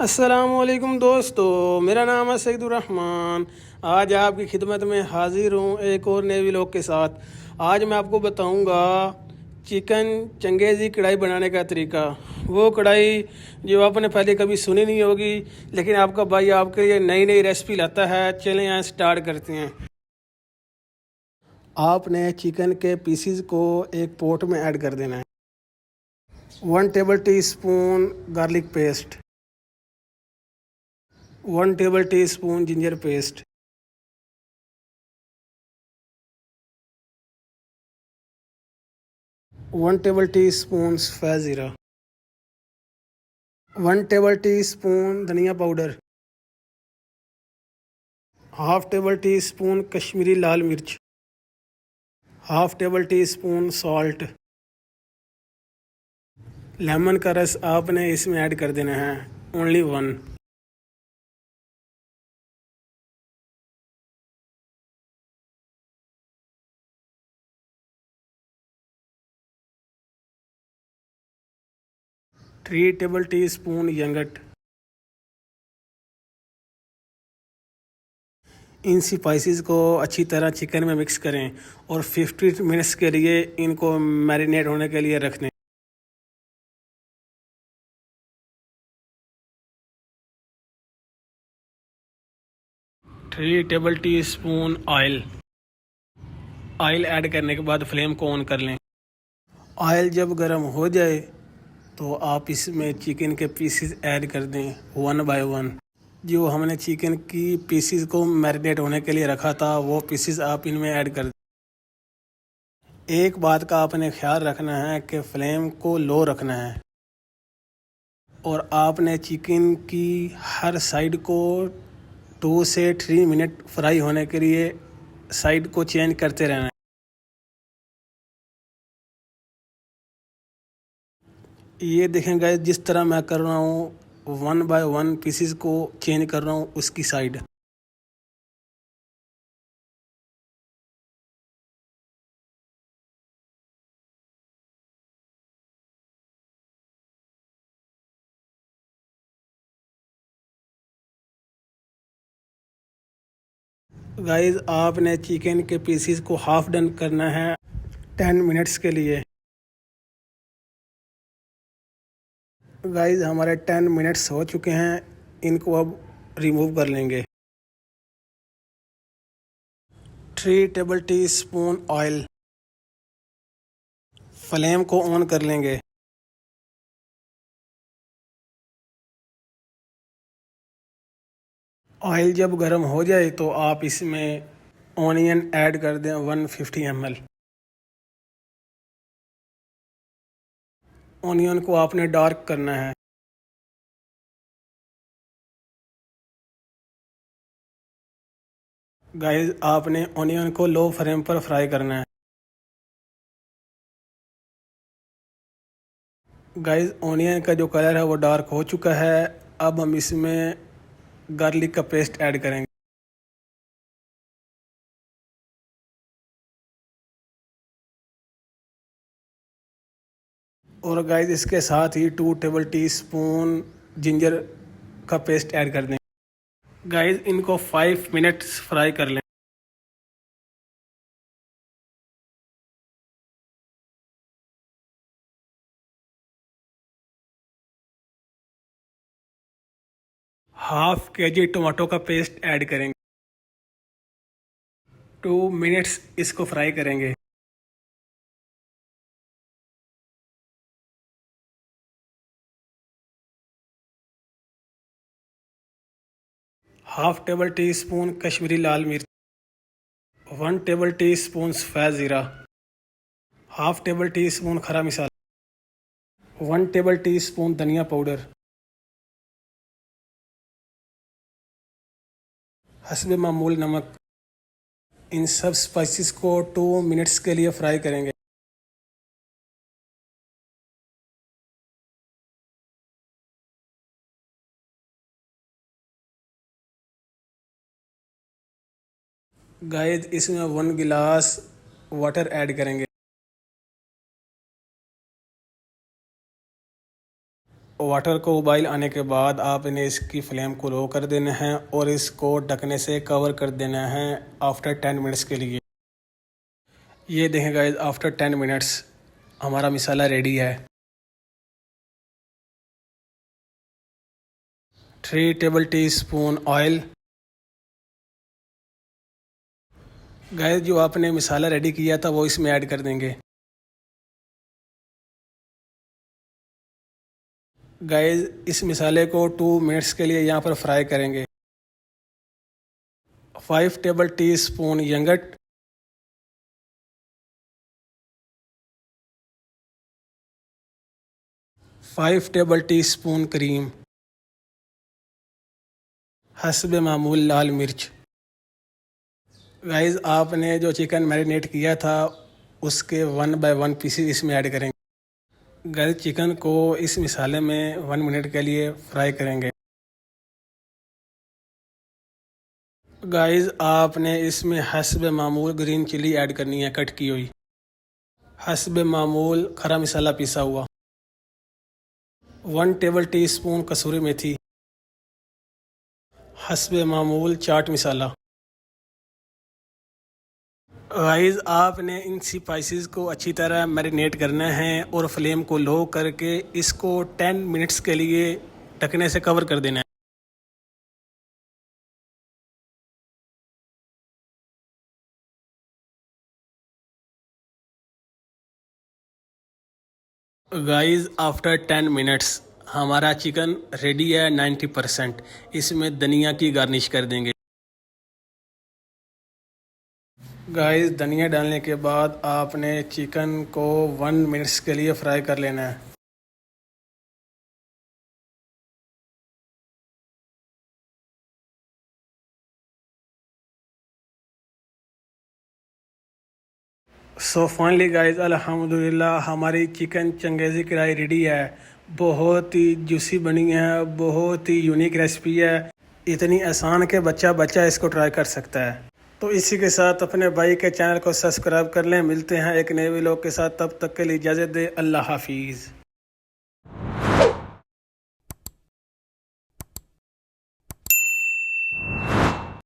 अस्सलामुअलैकुम दोस्तों, मेरा नाम है सईदुर्रहमान। आज आपकी खिदमत में हाजिर हूँ एक और नए व्लॉग के साथ। आज मैं आपको बताऊँगा चिकन चंगेज़ी कढ़ाई बनाने का तरीका। वो कढ़ाई जो आपने पहले कभी सुनी नहीं होगी, लेकिन आपका भाई आपके लिए नई नई रेसिपी लाता है। चलें यहाँ स्टार्ट करते हैं। आपने चिकन के पीसीज को एक पोट में ऐड कर देना है। 1 tablespoon garlic paste, 1 tablespoon ginger paste, 1 tablespoon सफ़ेद ज़ीरा, 1 टेबल टी स्पून धनिया powder, half tablespoon Kashmiri लाल मिर्च, half tablespoon salt. Lemon का रस आपने इसमें ऐड कर देना है, only 1। Three tablespoon यंगट। इन स्पाइसेस को अच्छी तरह चिकन में मिक्स करें और 50 मिनट्स के लिए इनको मैरिनेट होने के लिए रख दें। 3 table tea spoon oil. Oil add करने के बाद फ्लेम को ऑन कर लें। ऑयल जब गर्म हो जाए तो आप इसमें चिकन के पीसेस ऐड कर दें 1 बाय 1। जो हमने चिकन की पीसेस को मैरिनेट होने के लिए रखा था वो पीसेस आप इनमें ऐड कर दें। एक बात का आपने ख्याल रखना है कि फ्लेम को लो रखना है और आपने चिकन की हर साइड को 2 से 3 मिनट फ्राई होने के लिए साइड को चेंज करते रहना है। ये देखें गाइस, जिस तरह मैं कर रहा हूँ 1 बाय 1 पीसेस को चेंज कर रहा हूँ उसकी साइड। गाइस, आपने चिकन के पीसेस को हाफ डन करना है 10 मिनट्स के लिए। गाइस, हमारे 10 मिनट्स हो चुके हैं, इनको अब रिमूव कर लेंगे। 3 table tea spoon oil. Flame को ऑन कर लेंगे। ऑयल जब गर्म हो जाए तो आप इसमें ऑनियन ऐड कर दें 150 ml। ऑनियन को आपने डार्क करना है। गाइस, आपने ऑनियन को लो फ्लेम पर फ्राई करना है। गाइस, ऑनियन का जो कलर है वो डार्क हो चुका है। अब हम इसमें गार्लिक का पेस्ट ऐड करेंगे। और गाइस, इसके साथ ही 2 टेबल टी स्पून जिंजर का पेस्ट ऐड कर दें। गाइस, इनको 5 मिनट्स फ्राई कर लें। हाफ केजी टमाटो का पेस्ट ऐड करेंगे। 2 मिनट्स इसको फ्राई करेंगे। Half tablespoon Kashmiri लाल मिर्च, 1 टेबल टी स्पून सफ़ेद ज़ीरा, हाफ टेबल टी स्पून खरा मसाला, 1 टेबल टी स्पून धनिया पाउडर, हस्बे मामूल नमक। इन सब स्पाइसेस को 2 मिनट्स के लिए फ्राई करेंगे। गाइस, इसमें 1 गिलास वाटर ऐड करेंगे। वाटर को उबाल आने के बाद आपने इसकी फ्लेम को लो कर देना है और इसको ढकने से कवर कर देना है आफ्टर 10 मिनट्स के लिए। ये देखें गाइस, आफ्टर 10 मिनट्स हमारा मसाला रेडी है। 3 table tea spoon oil. Guys जो आपने मसाला रेडी किया था वो इसमें ऐड कर देंगे। गाइस इस मसाले को 2 मिनट्स के लिए यहाँ पर फ्राई करेंगे। 5 टेबल टी स्पून यंगट। 5 टेबल टी स्पून क्रीम। हस्बे मामूल लाल मिर्च। गाइस आपने जो चिकन मैरिनेट किया था उसके 1 बाय 1 पीसेस इसमें ऐड करेंगे। गाइस चिकन को इस मसाले में 1 मिनट के लिए फ्राई करेंगे। गाइस आपने इसमें हस्बे मामूल ग्रीन चिली ऐड करनी है, कट की हुई। हस्बे मामूल खरा मसाला पिसा हुआ। 1 टेबल टी स्पून कसूरी मेथी। हस्बे मामूल चाट मसाला। गाइस आपने इन स्पाइसेस को अच्छी तरह मैरिनेट करना है और फ्लेम को लो करके इसको 10 मिनट्स के लिए ढकने से कवर कर देना है। गाइस आफ्टर 10 मिनट्स हमारा चिकन रेडी है 90%। इसमें धनिया की गार्निश कर देंगे। गाइस धनिया डालने के बाद आपने चिकन को 1 मिनट्स के लिए फ्राई कर लेना है। सो फाइनली गाइस अल्हम्दुलिल्लाह हमारी चिकन चंगेज़ी कढ़ाई रेडी है। बहुत ही जूसी बनी है, बहुत ही यूनिक रेसिपी है, इतनी आसान के बच्चा इसको ट्राई कर सकता है। तो इसी के साथ अपने भाई के चैनल को सब्सक्राइब कर लें। मिलते हैं एक नए व्लॉग के साथ, तब तक के लिए इजाज़त दें। अल्लाह हाफिज़।